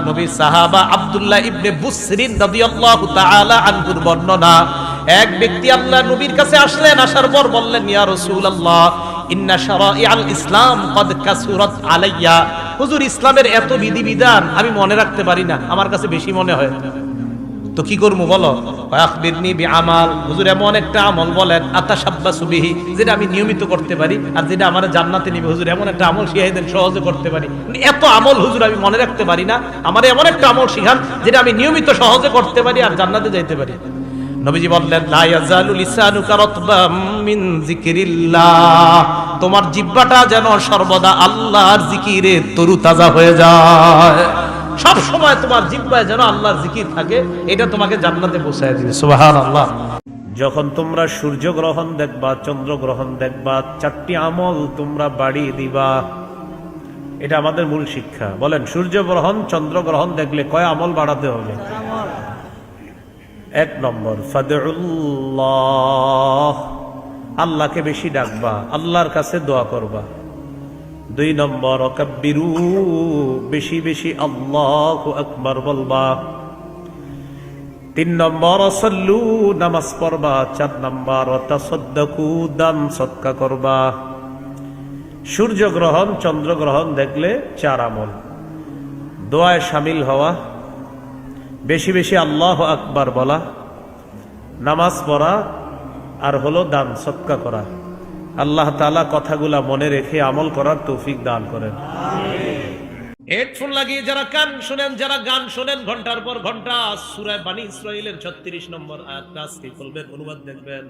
নবী সাহাবা আব্দুল্লাহ ইবনে বুসরিন রাদিয়াল্লাহু তাআলা আনহুর বর্ণনা, এক ব্যক্তি আল্লাহ নবীর কাছে আসলেন, আসার পর বললেন, ইয়া রাসূলুল্লাহ ইন্না শারাইআল ইসলাম কদ কাসুরাত আলাইয়া। হুজুর, ইসলামের এত বিধিবিধান আমি মনে রাখতে পারি না, আমার কাছে বেশি মনে হয়, তো কি করবো বলো? আখবিরনি বিআমাল, হুজুর এমন একটা আমল বলেন আতাশাব্বাসু বিহি, যেটা আমি নিয়মিত করতে পারি আর যেটা আমার জান্নাতে নিবে। হুজুর এমন একটা আমল শিখাই দেন সহজে করতে পারি, এত আমল হুজুর আমি মনে রাখতে পারি না, আমার এমন একটা আমল শিখান যেটা আমি নিয়মিত সহজে করতে পারি আর জান্নাতে যাইতে পারি। নবীজি বললেন, লা ইয়াজালু লিসানুকা রাতবাম মিন যিকরিল্লাহ, তোমার জিহ্বাটা যেন সর্বদা আল্লাহর জিকিরে তরুতাজা হয়ে যায়, সব সময় তোমার জিহ্বায় যেন আল্লাহর জিকির থাকে, এটা তোমাকে জান্নাতে পৌঁছায় দিবে। সুবহানাল্লাহ। যখন তোমরা সূর্য গ্রহণ দেখবা, চন্দ্র গ্রহণ দেখবা, 4টি আমল তোমরা বাড়িয়ে দিবা, এটা আমাদের মূল শিক্ষা। বলেন, সূর্য গ্রহণ চন্দ্র গ্রহণ দেখলে কয় আমল বাড়াতে হবে? 1 নম্বর ফাদউল্লাহ, আল্লাহকে বেশি ডাকবা, আল্লাহর কাছে দোয়া করবা। 2 নম্বর ওয়াকাব্বিরু, বেশি বেশি আল্লাহু আকবার বলবা। 3 নম্বর সাল্লু, নামাজ পড়বা। 4 নম্বর তাসাদ্দাকু, দান সদকা করবা। সূর্য গ্রহণ চন্দ্র গ্রহণ দেখলে 4 আমল: দোয়ায় শামিল হওয়া, বেশি বেশি আল্লাহু আকবার বলা, নামাজ পড়া, আর হলো দান সদকা করা। আল্লাহ তাআলা কথাগুলা মনে রেখে আমল করার তৌফিক দান করেন। হেডফোন লাগিয়ে যারা কান শুনেন, যারা গান শুনেন ঘন্টার পর ঘন্টা, সূরা বনী ইসরাঈলের 36 নম্বর আয়াতটা আজকে বলবেন, অনুবাদ দেখবেন।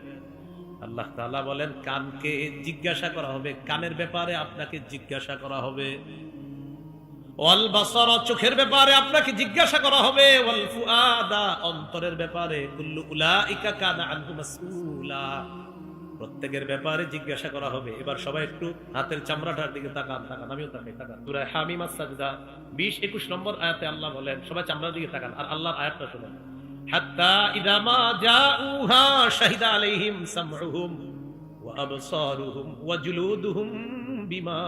আল্লাহ তাআলা বলেন, কানকে জিজ্ঞাসা করা হবে, কানের ব্যাপারে আপনাকে জিজ্ঞাসা করা হবে। ওয়াল বাসার, চোখের ব্যাপারে আপনাকে জিজ্ঞাসা করা হবে। ওয়াল ফুআদা, অন্তরের ব্যাপারে। কুল্লু উলাইকা কানা আনহু মাসউলা, প্রত্যেকের ব্যাপারে জিজ্ঞাসা করা হবে। এবার সবাই একটু হাতের চামড়াটার দিকে তাকান, আমিও তাকাই, তাকান। সূরা হামিম আস-সাজদা 20-21 নম্বর আয়াতে আল্লাহ বলেন, সবাই চামড়ার দিকে তাকান আর আল্লাহর আয়াতটা শুনেন। হাত্তা ইযা মা জাউহা শাহিদা আলাইহিম সামউহুম ওয়া আবসারুহুম ওয়া জুলুদুহুম বিমা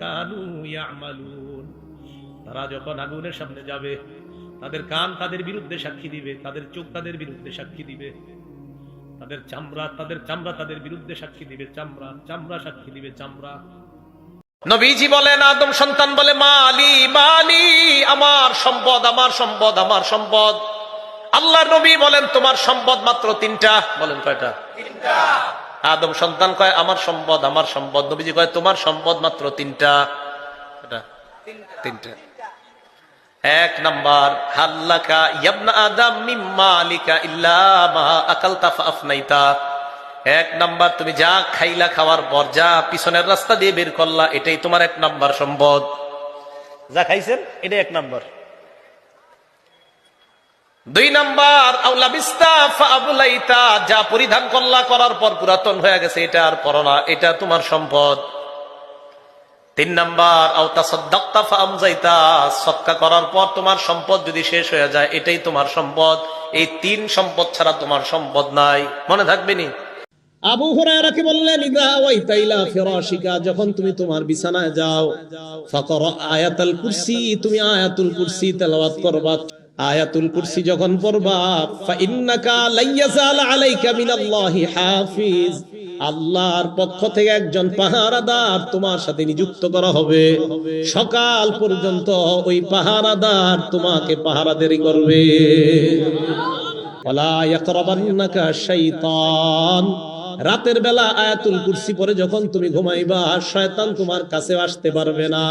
কানু ইয়ামালুন। তারা যখন আগুনের সামনে যাবে, তাদের কান তাদের বিরুদ্ধে সাক্ষী দিবে, তাদের চোখ তাদের বিরুদ্ধে সাক্ষী দিবে, তাদের চামড়া তাদের বিরুদ্ধে সাক্ষী দিবে, চামড়া সাক্ষী দিবে চামড়া। নবীজি বলেন, আদম সন্তান বলে, মালি মালি, আমার সম্পদ আমার সম্পদ আমার সম্পদ। আল্লাহর নবী বলেন, তোমার সম্পদ মাত্র 3টা। বলেন, কয়টা? 3টা। আদম সন্তান কয়, আমার সম্পদ আমার সম্পদ। নবীজি কয়, তোমার সম্পদ মাত্র 3টা। 3টা। 1 নাম্বার, হাল্লাকা ইয়াবনা আদম মিম্মা আলিকা ইল্লা মা আকালতা ফাআফনাইতা। 1 নাম্বার, তুমি যা খাইলা, খাওয়ার পর যা পিছনের রাস্তা দিয়ে বের করলা, এটাই তোমার 1 নাম্বার সম্পদ। যা খাইছেন এটাই 1 নাম্বার। 2 নাম্বার, আউলাবিস্তা ফাআবলাইতা, যা পরিধান করলা, করার পর পুরাতন হয়ে গেছে, এটা আর পরো না, এটা তোমার সম্পদ। 3 নাম্বার, আও তাসাদ্দাকতা ফাআমজাইতা, সদকা করার পর তোমার সম্পদ যদি শেষ হয়ে যায়, এটাই তোমার সম্পদ। এই 3 সম্পদ ছাড়া তোমার সম্পদ নাই। মনে থাকবে নি? আবু হুরায়রাকে বললেন, ইযা ওয়াইতা ইলা ফিরাশিকা, যখন তুমি তোমার বিছানায় যাও, ফাকরা আয়াতুল কুরসি, তুমি আয়াতুল কুরসি তেলাওয়াত করবা। আয়াতুল কুরসি যখন পড়বা, ফা ইন্নাকা লাইয়াজাল আলাইকা মিনাল্লাহি হাফিজ, আল্লাহর পক্ষ থেকে একজন পাহারাদার তোমার সাথে নিযুক্ত করা হবে। সকাল পর্যন্ত ওই পাহারাদার তোমাকে পাহারাদারি করবে। ওয়ালা ইয়াকরাবান্নাকা শাইতান, রাতের বেলা আয়াতুল কুরসি পড়ে যখন তুমি ঘুমাইবা, শয়তান তোমার কাছে আসতে পারবে না।